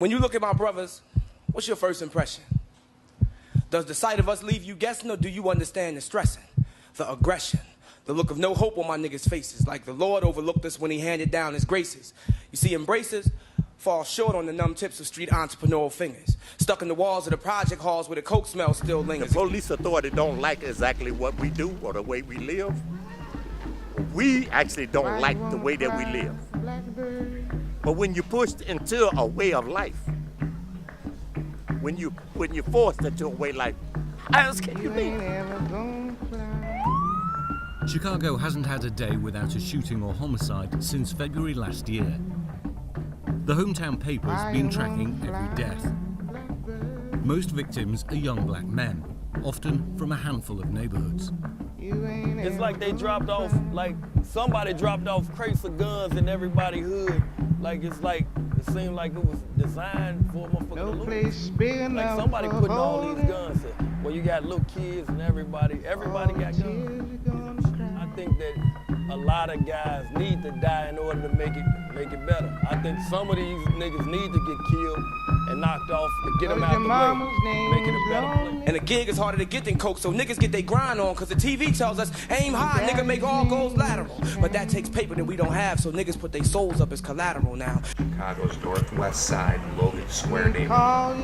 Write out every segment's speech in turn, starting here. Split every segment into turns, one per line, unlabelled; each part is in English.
When you look at my brothers, what's your first impression? Does the sight of us leave you guessing, or do you understand the stressing, the aggression, the look of no hope on my niggas' faces, like the Lord overlooked us when he handed down his graces? You see, embraces fall short on the numb tips of street entrepreneurial fingers, stuck in the walls of the project halls where the coke smell still lingers.
The police authority don't like exactly what we do or the way we live. We actually don't like the way that we live. But when you're pushed into a way of life, when you're forced into a way of life, how else can you be?
Chicago hasn't had a day without a shooting or homicide since February last year. The hometown paper's been tracking every death. Most victims are young black men, often from a handful of neighborhoods.
It's like they dropped off, like somebody dropped off crates of guns in everybody's hood. Like it seemed like it was designed for a motherfucker to loot. Like somebody putting all these guns in. Well, you got little kids and everybody got guns. I think that a lot of guys need to die in order to make it better. I think some of these niggas need to get killed and knocked off to get them out the way, make it a better place.
And a gig is harder to get than coke, so niggas get their grind on, cause the TV tells us, aim high, nigga, make all goals lateral. But that takes paper that we don't have, so niggas put their souls up as collateral now.
Chicago's northwest side, Logan Square neighborhood.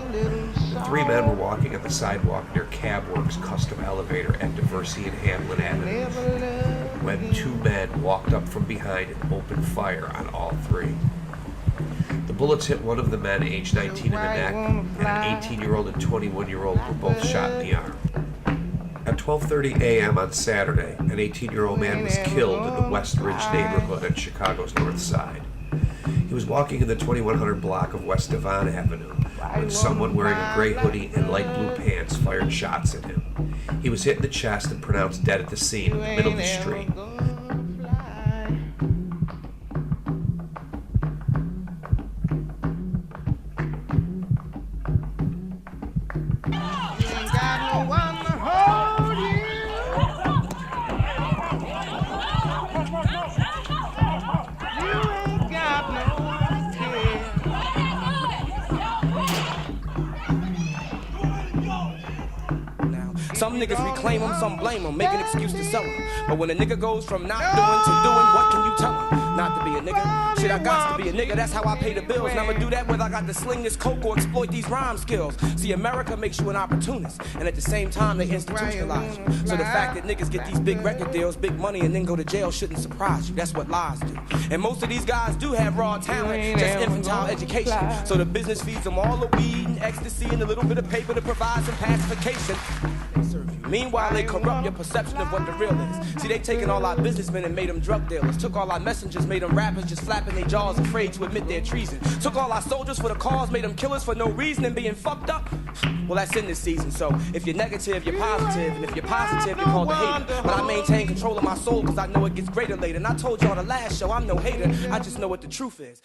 The three men were walking on the sidewalk near CabWorks custom elevator at Diversity and Hamlin Avenues, when two men walked up from behind and opened fire on all three. The bullets hit one of the men, aged 19, in the neck, and an 18-year-old and 21-year-old were both shot in the arm. At 12:30 a.m. on Saturday, an 18-year-old man was killed in the West Ridge neighborhood on Chicago's north side. He was walking in the 2100 block of West Devon Avenue when someone wearing a gray hoodie and light blue pants fired shots at him. He was hit in the chest and pronounced dead at the scene in the middle of the street.
Some niggas reclaim them, some blame them, make an excuse to sell them. But when a nigga goes from not doing to doing, what can you tell him? Not to be a nigga. Shit, I got to be a nigga, that's how I pay the bills. And I'ma do that whether I got to sling this coke or exploit these rhyme skills. See, America makes you an opportunist, and at the same time they institutionalize you. So the fact that niggas get these big record deals, big money, and then go to jail shouldn't surprise you. That's what lies do. And most of these guys do have raw talent, just infantile education. So the business feeds them all the weed and ecstasy and a little bit of paper to provide some pacification. Meanwhile, they corrupt your perception of what the real is. See, they taken all our businessmen and made them drug dealers. Took all our messengers, made them rappers just flapping their jaws, afraid to admit their treason. Took all our soldiers for the cause, made them killers for no reason and being fucked up. Well, that's in this season, so if you're negative, you're positive, and if you're positive, you're called a hater. But I maintain control of my soul, cause I know it gets greater later. And I told y'all the last show, I'm no hater, I just know what the truth is.